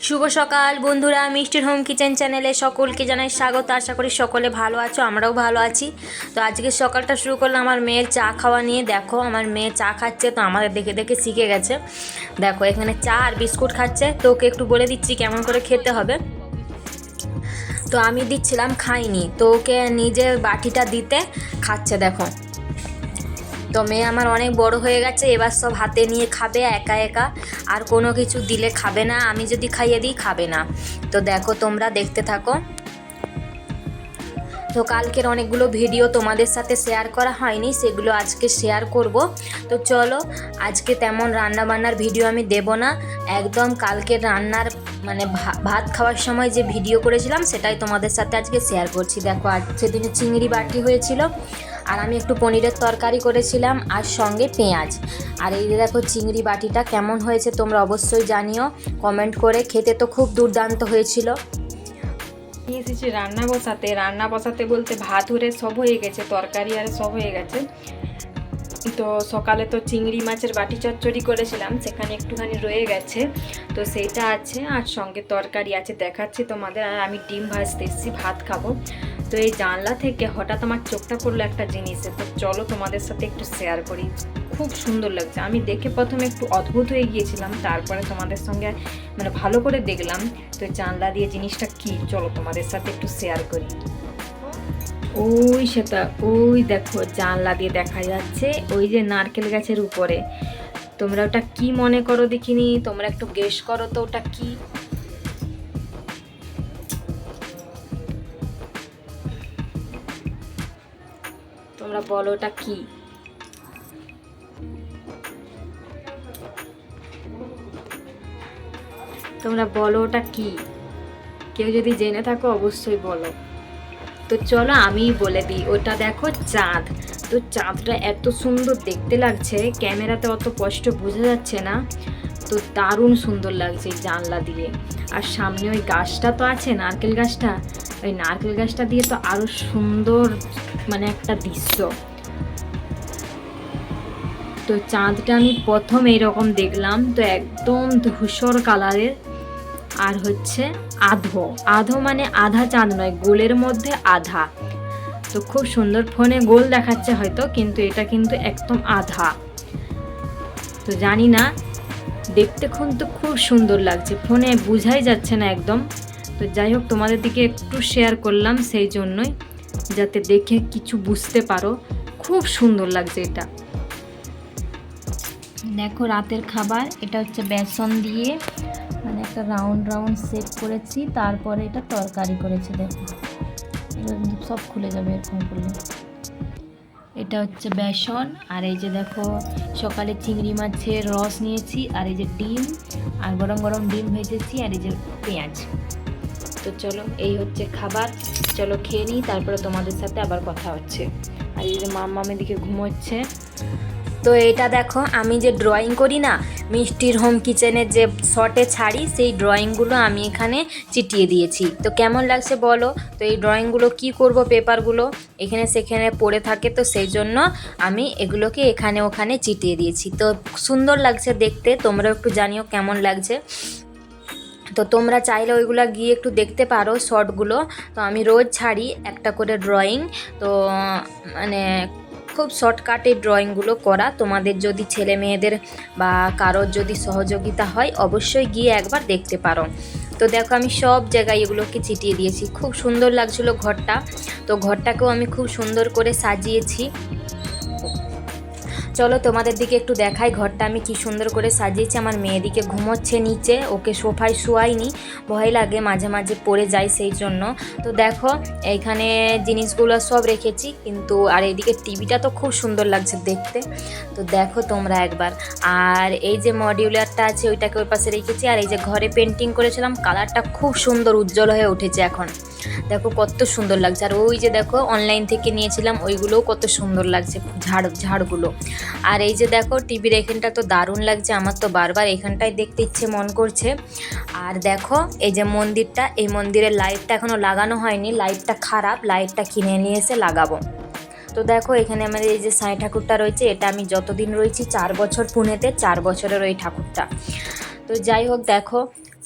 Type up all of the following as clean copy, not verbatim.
শুভ সকাল বন্ধুরা, মিষ্টির হোম কিচেন চ্যানেলে সকলকে জানাই স্বাগত। আশা করি সকলে ভালো আছো, আমরাও ভালো আছি। তো আজকে সকালটা শুরু করলাম আমার মেয়ের চা খাওয়া নিয়ে। দেখো আমার মেয়ে চা খাচ্ছে, তো আমাদের দেখে দেখে শিখে গেছে। দেখো এখানে চা আর বিস্কুট খাচ্ছে, তো ওকে একটু বলে দিচ্ছি কেমন করে খেতে হবে। তো আমি দিচ্ছিলাম, খাইনি, তো ওকে নিজের বাটিটা দিতে খাচ্ছে। দেখো তো মেয়ে আমার অনেক বড় হয়ে গেছে, এবার সব হাতে নিয়ে খাবে একা একা, আর কোনো কিছু দিলে খাবে না, আমি যদি খাইয়ে দিই খাবে না। তো দেখো তোমরা দেখতে থাকো। তো কালকের অনেকগুলো ভিডিও তোমাদের সাথে শেয়ার করা হয়নি, সেগুলো আজকে শেয়ার করব। তো চলো, আজকে তেমন রান্না বান্নার ভিডিও আমি দেব না, একদম কালকের রান্নার মানে ভাত খাওয়ার সময় যে ভিডিও করেছিলাম সেটাই তোমাদের সাথে আজকে শেয়ার করছি। দেখো আজ সেদিনে চিংড়ি বাটি হয়েছিল, আর আমি একটু পনিরের তরকারি করেছিলাম, আর সঙ্গে পেঁয়াজ। আর এই দেখো চিংড়ি বাটিটা কেমন হয়েছে তোমরা অবশ্যই জানিও কমেন্ট করে। খেতে তো খুব দুর্দান্ত হয়েছিল। এসেছি রান্না বসাতে বলতে ভাত হয়ে সব হয়ে গেছে, তরকারি আর সব হয়ে গেছে। তো সকালে তো চিংড়ি মাছের বাটি চচ্চড়ি করেছিলাম, সেখানে একটুখানি রয়ে গেছে, তো সেইটা আছে, আর সঙ্গে তরকারি আছে, দেখাচ্ছি তোমাদের। আর আমি ডিম ভাজতে এসেছি, ভাত খাবো। তো এই জানলা থেকে হঠাৎ আমার চোখটা পড়লো একটা জিনিসে, তো চলো তোমাদের সাথে একটু শেয়ার করি। খুব সুন্দর লাগছে, আমি দেখে প্রথমে একটু অদ্ভুত হয়ে গিয়েছিলাম, তারপরে তোমাদের সঙ্গে মানে ভালো করে দেখলাম। তো জানলা দিয়ে জিনিসটা কি, চলো তোমাদের সাথে একটু শেয়ার করি। ওই সেটা, ওই দেখো জানলা দিয়ে দেখা যাচ্ছে ওই যে নারকেল গাছের উপরে। তোমরা ওটা কি মনে করো দেখিনি, তোমরা একটু গেস করো তো ওটা কি। তোমরা বলো ওটা কি। তোমরা বলো ওটা কি, কেউ যদি জেনে থাকো অবশ্যই বলো। তো চলো আমি বলে দিই, ওটা দেখো চাঁদ। তো চাঁদটা এত সুন্দর দেখতে লাগছে, ক্যামেরাতে অত স্পষ্ট বোঝা যাচ্ছে না, তো দারুণ সুন্দর লাগছে জানলা দিয়ে। আর সামনে ওই গাছটা তো আছে, নারকেল গাছটা, ওই নারকেল গাছটা দিয়ে তো আরো সুন্দর মানে একটা দৃশ্য। তো চাঁদটা আমি প্রথম এইরকম দেখলাম, তো একদম ধূসর কালারের, আর হচ্ছে আধো আধো মানে আধা চাঁদ নয়, গোলের মধ্যে আধা। তো খুব সুন্দর, ফোনে গোল দেখাচ্ছে হয়তো, কিন্তু এটা কিন্তু একদম আধা। তো জানি না, দেখতে কিন্তু খুব সুন্দর লাগছে, ফোনে বোঝাই যাচ্ছে না একদম। তো যাই হোক তোমাদের দিকে একটু শেয়ার করলাম সেই জন্যই, যাতে দেখে কিছু বুঝতে পারো। খুব সুন্দর লাগছে এটা। দেখো রাতের খাবার, এটা হচ্ছে বেসন দিয়ে মানে একটা রাউন্ড রাউন্ড শেপ করেছি, তারপরে এটা তরকারি করেছি। দেখো সব খুলে যাবে এরকম করলে। এটা হচ্ছে বেসন, আর এই যে দেখো সকালে চিংড়ি মাছের রস নিয়েছি, আর এই যে ডিম, আর গরম গরম ডিম ভেজেছি, আর এই যে পেঁয়াজ। তো চলো এই হচ্ছে খাবার, চলো খেয়ে নিই, তারপরে তোমাদের সাথে আবার কথা হচ্ছে। আর এই যে মাম্মামের দিকে ঘুমোচ্ছে। তো এটা দেখো আমি যে ড্রয়িং করি না, মিষ্টির হোম কিচেনের যে শর্টে ছাড়ি, সেই ড্রয়িংগুলো আমি এখানে চিটিয়ে দিয়েছি। তো কেমন লাগছে বলো। তো এই ড্রয়িংগুলো কি করব, পেপারগুলো এখানে সেখানে পড়ে থাকে, তো সেই জন্য আমি এগুলোকে এখানে ওখানে চিটিয়ে দিয়েছি। তো সুন্দর লাগছে দেখতে, তোমরা একটু জানিও কেমন লাগছে। তো তোমরা চাইলে ওইগুলো গিয়ে একটু দেখতে পারো শর্টগুলো। তো আমি রোজ ছাড়ি একটা করে ড্রয়িং, তো মানে খুব শর্টকাটে ড্রয়িংগুলো করা। তোমাদের যদি ছেলে মেয়েদের বা কারোর যদি সহযোগিতা হয় অবশ্যই গিয়ে একবার দেখতে পারো। তো দেখো আমি সব জায়গায় এগুলোকে চিটিয়ে দিয়েছি, খুব সুন্দর লাগছিলো ঘরটা। তো ঘরটাকেও আমি খুব সুন্দর করে সাজিয়েছি। চলো তোমাদের দিকে একটু দেখাই ঘরটা আমি কি সুন্দর করে সাজিয়েছি। আমার মেয়েদিকে ঘুমোচ্ছে নিচে, ওকে সোফায় শোয়াইনি, ভয় লাগে মাঝে মাঝে পড়ে যায় সেই জন্য। তো দেখো এইখানে জিনিসগুলো সব রেখেছি, কিন্তু আর এইদিকে টিভিটা তো খুব সুন্দর লাগছে দেখতে। তো দেখো তোমরা একবার। আর এই যে মডিউলারটা আছে ওইটাকে ওই পাশে রেখেছি। আর এই যে ঘরে পেন্টিং করেছিলাম, কালারটা খুব সুন্দর উজ্জ্বল হয়ে উঠেছে এখন, দেখো কত সুন্দর লাগছে। আর ওই যে দেখো অনলাইন থেকে নিয়েছিলাম, ওইগুলোও কত সুন্দর লাগছে ঝাড়গুলো। আর এই যে দেখো টিভির এখানটা তো দারুণ লাগছে, আমার তো বারবার এখানটায় দেখতে ইচ্ছে মন করছে। আর দেখো এই যে মন্দিরটা, এই মন্দিরের লাইটটা এখনও লাগানো হয়নি, লাইটটা খারাপ, লাইটটা কিনে নিয়ে এসে লাগাবো। তো দেখো এখানে আমাদের এই যে সাঁই ঠাকুরটা রয়েছে, এটা আমি যতদিন রয়েছি 4 বছর পুনেতে, 4 বছরের ওই ঠাকুরটা। তো যাই হোক দেখো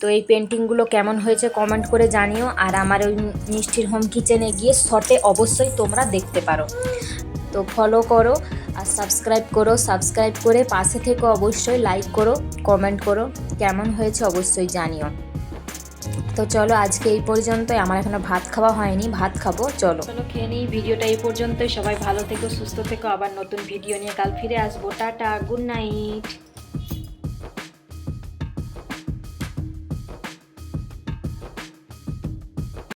তো এই পেন্টিংগুলো কেমন হয়েছে কমেন্ট করে জানিও। আর আমার ওই মিষ্টির হোম কিচেনে গিয়ে শর্টে অবশ্যই তোমরা দেখতে পারো। তো ফলো করো আর সাবস্ক্রাইব করে পাশে থেকে অবশ্যই লাইক করো, কমেন্ট করো, কেমন হয়েছে অবশ্যই জানিও। তো চলো আজকে এই পর্যন্তই, আমার এখনো ভাত খাওয়া হয়নি, ভাত খাবো, চলো খেয়ে নিই। ভিডিওটা এই পর্যন্তই, সবাই ভালো থেকো, সুস্থ থেকো, আবার নতুন ভিডিও নিয়ে কাল ফিরে আসবো। Tata, good night.